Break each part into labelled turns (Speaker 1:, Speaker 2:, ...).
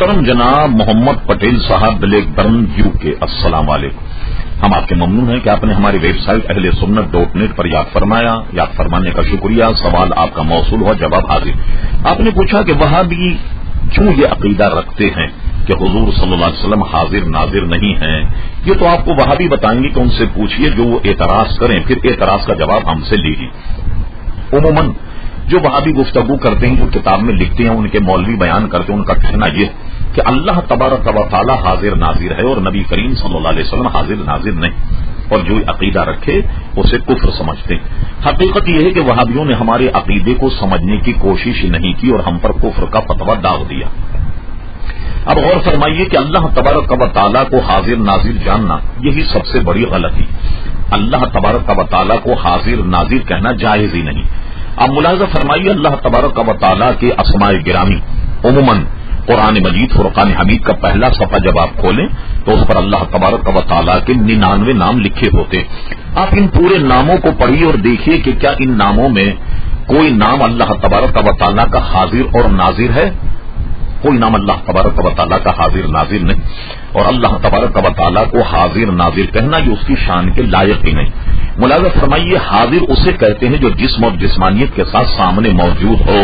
Speaker 1: محترم جناب محمد پٹیل صاحب بلیک برن UK، السلام علیکم۔ ہم آپ کے ممنون ہیں کہ آپ نے ہماری ویب سائٹ اہل سنت.net پر یاد فرمایا۔ یاد فرمانے کا شکریہ۔ سوال آپ کا موصول ہوا، جواب حاضر۔ آپ نے پوچھا کہ وہابی کیوں یہ عقیدہ رکھتے ہیں کہ حضور صلی اللہ علیہ وسلم حاضر ناظر نہیں ہیں؟ یہ تو آپ کو وہابی بتائیں گے کہ ان سے پوچھیے جو وہ اعتراض کریں، پھر اعتراض کا جواب ہم سے لیجیے۔ عموماً جو وہابی گفتگو کرتے ہیں، جو کتاب میں لکھتے ہیں، ان کے مولوی بیان کرتے ہیں، ان کا کہنا یہ کہ اللہ تبارک و تعالی حاضر ناظر ہے اور نبی کریم صلی اللہ علیہ وسلم حاضر ناظر نہیں، اور جو عقیدہ رکھے اسے کفر سمجھتے ہیں۔ حقیقت یہ ہے کہ وہابیوں نے ہمارے عقیدے کو سمجھنے کی کوشش نہیں کی اور ہم پر کفر کا فتویٰ ڈال دیا۔ اب غور فرمائیے کہ اللہ تبارک و تعالیٰ کو حاضر ناظر جاننا یہی سب سے بڑی غلطی۔ اللہ تبارک و تعالیٰ کو حاضر ناظر کہنا جائز ہی نہیں۔ اب ملاحظہ فرمائیے، اللہ تبارک و تعالیٰ کے اسماء گرامی عموماً قرآن مجید فرقان حمید کا پہلا صفحہ جب آپ کھولیں تو اس پر اللہ تبارک و تعالیٰ کے 99 نام لکھے ہوتے۔ آپ ان پورے ناموں کو پڑھیے اور دیکھیے کہ کیا ان ناموں میں کوئی نام اللہ تبارک و تعالیٰ کا حاضر اور ناظر ہے؟ کوئی نام اللہ تبارک و تعالیٰ کا حاضر ناظر نہیں، اور اللہ تبارک و تعالیٰ کو حاضر ناظر کہنا یہ اس کی شان کے لائق ہی نہیں۔ ملاحظہ فرمائیے، حاضر اسے کہتے ہیں جو جسم اور جسمانیت کے ساتھ سامنے موجود ہو،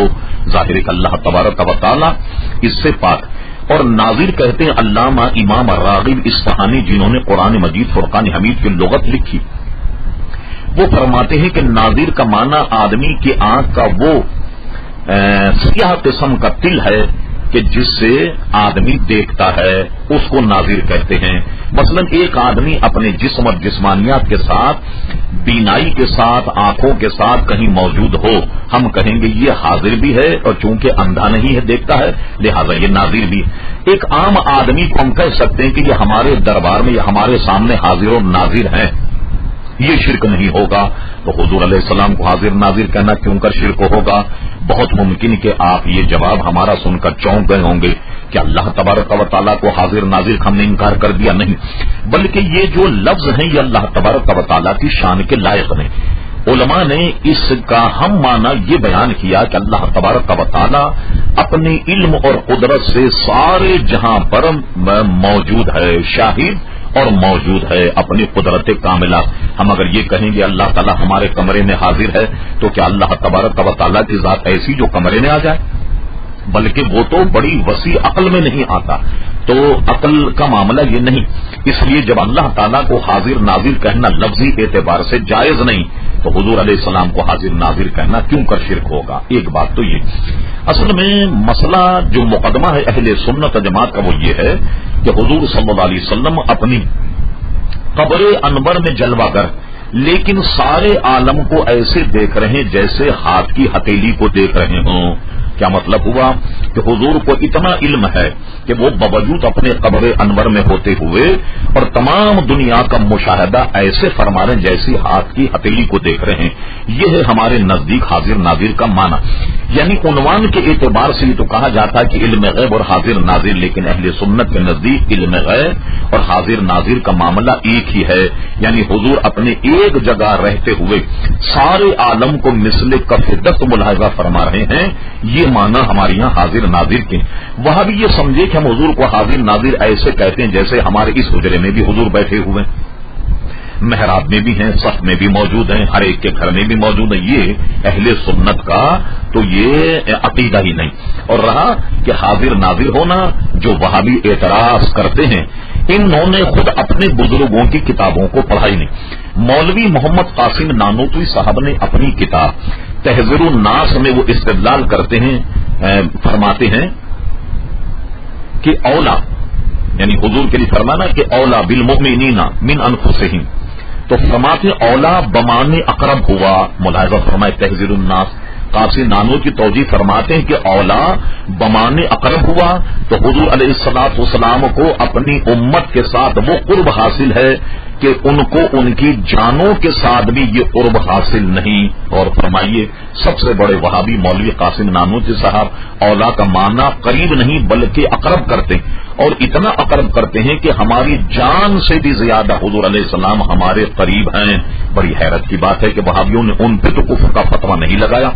Speaker 1: ظاہر ہے کہ اللہ تبارک و تعالیٰ اس سے پاک، اور ناظر کہتے ہیں علامہ امام راغب اصفہانی جنہوں نے قرآن مجید فرقان حمید کی لغت لکھی، وہ فرماتے ہیں کہ ناظر کا معنی آدمی کی آنکھ کا وہ سیاہ قسم کا تل ہے کہ جس سے آدمی دیکھتا ہے، اس کو ناظر کہتے ہیں۔ مثلا ایک آدمی اپنے جسم اور جسمانیات کے ساتھ، بینائی کے ساتھ، آنکھوں کے ساتھ کہیں موجود ہو، ہم کہیں گے یہ حاضر بھی ہے، اور چونکہ اندھا نہیں ہے دیکھتا ہے لہذا یہ ناظر بھی۔ ایک عام آدمی کو ہم کہہ سکتے ہیں کہ یہ ہمارے دربار میں یا ہمارے سامنے حاضر و ناظر ہیں، یہ شرک نہیں ہوگا۔ تو حضور علیہ السلام کو حاضر ناظر کہنا کیوں کر شرک ہوگا؟ بہت ممکن کہ آپ یہ جواب ہمارا سن کر چونک گئے ہوں گے کہ اللہ تبارک و تعالیٰ کو حاضر ناظر ہم نے انکار کر دیا، نہیں، بلکہ یہ جو لفظ ہیں یہ اللہ تبارک و تعالیٰ کی شان کے لائق نہیں۔ علماء نے اس کا ہم معنی یہ بیان کیا کہ اللہ تبارک و تعالیٰ اپنے علم اور قدرت سے سارے جہاں پر موجود ہے، شاہد اور موجود ہے اپنی قدرت کاملہ۔ ہم اگر یہ کہیں گے اللہ تعالیٰ ہمارے کمرے میں حاضر ہے تو کیا اللہ تبارک و تعالیٰ کی ذات ایسی جو کمرے میں آ جائے؟ بلکہ وہ تو بڑی وسیع عقل میں نہیں آتا، تو عقل کا معاملہ یہ نہیں۔ اس لیے جب اللہ تعالیٰ کو حاضر ناظر کہنا لفظی اعتبار سے جائز نہیں تو حضور علیہ السلام کو حاضر ناظر کہنا کیوں کر شرک ہوگا؟ ایک بات تو یہ۔ اصل میں مسئلہ جو مقدمہ ہے اہل سنت جماعت کا وہ یہ ہے کہ حضور صلی اللہ علیہ وسلم اپنی قبر انور میں جلوہ گر، لیکن سارے عالم کو ایسے دیکھ رہے ہیں جیسے ہاتھ کی ہتھیلی کو دیکھ رہے ہوں۔ کیا مطلب ہوا کہ حضور کو اتنا علم ہے کہ وہ باوجود اپنے قبر انور میں ہوتے ہوئے اور تمام دنیا کا مشاہدہ ایسے فرما رہے ہیں جیسی ہاتھ کی ہتھیلی کو دیکھ رہے ہیں۔ یہ ہے ہمارے نزدیک حاضر ناظر کا معنی۔ یعنی عنوان کے اعتبار سے یہ تو کہا جاتا ہے کہ علم غیب اور حاضر ناظر، لیکن اہل سنت کے نزدیک علم غیب اور حاضر ناظر کا معاملہ ایک ہی ہے۔ یعنی حضور اپنے ایک جگہ رہتے ہوئے سارے عالم کو مثل کف دست ملاحظہ فرما رہے ہیں، یہ معنی ہمارے یہاں حاضر ناظر کے۔ وہاں بھی یہ سمجھے کہ ہم حضور کو حاضر ناظر ایسے کہتے ہیں جیسے ہمارے اس حجرے میں بھی حضور بیٹھے ہوئے، محراب میں بھی ہیں، صف میں بھی موجود ہیں، ہر ایک کے گھر میں بھی موجود ہیں۔ یہ اہل سنت کا تو یہ عقیدہ ہی نہیں۔ اور رہا کہ حاضر ناظر ہونا، جو وہابی اعتراض کرتے ہیں انہوں نے خود اپنے بزرگوں کی کتابوں کو پڑھا ہی نہیں۔ مولوی محمد قاسم نانوتوی صاحب نے اپنی کتاب تحذیر الناس میں وہ استدلال کرتے ہیں، فرماتے ہیں کہ اولا، یعنی حضور کے لیے فرمانا کہ اولا بالمؤمنین من انفسہم، تو فرماتے اولا بمانے اقرب ہوا۔ ملاحظہ فرمائے تحذیر الناس، قاسم نانوتوی توجیہ فرماتے ہیں کہ اولا بمانے اقرب ہوا تو حضور علیہ الصلوۃ والسلام کو اپنی امت کے ساتھ وہ قرب حاصل ہے کہ ان کو ان کی جانوں کے ساتھ بھی یہ قرب حاصل نہیں۔ اور فرمائیے سب سے بڑے وہابی مولوی قاسم نانوتوی صاحب اولا کا معنی قریب نہیں بلکہ اقرب کرتے ہیں، اور اتنا اقرب کرتے ہیں کہ ہماری جان سے بھی زیادہ حضور علیہ السلام ہمارے قریب ہیں. بڑی حیرت کی بات ہے کہ وہابیوں نے ان پہ تو کفر کا فتویٰ نہیں لگایا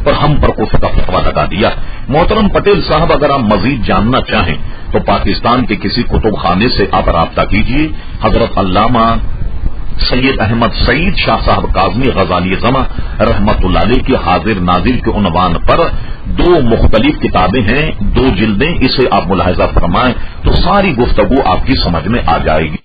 Speaker 1: اور ہم پر کفر کا فتویٰ لگا دیا. محترم پٹیل صاحب، اگر آپ مزید جاننا چاہیں تو پاکستان کے کسی کتب خانے سے آپ رابطہ کیجیے. حضرت علامہ سید احمد سعید شاہ صاحب کاظمی غزالی زماں رحمت اللہ علیہ کی حاضر ناظر کے عنوان پر 2 مختلف کتابیں ہیں، 2 جلدیں. اسے آپ ملاحظہ فرمائیں تو ساری گفتگو آپ کی سمجھ میں آ جائے گی.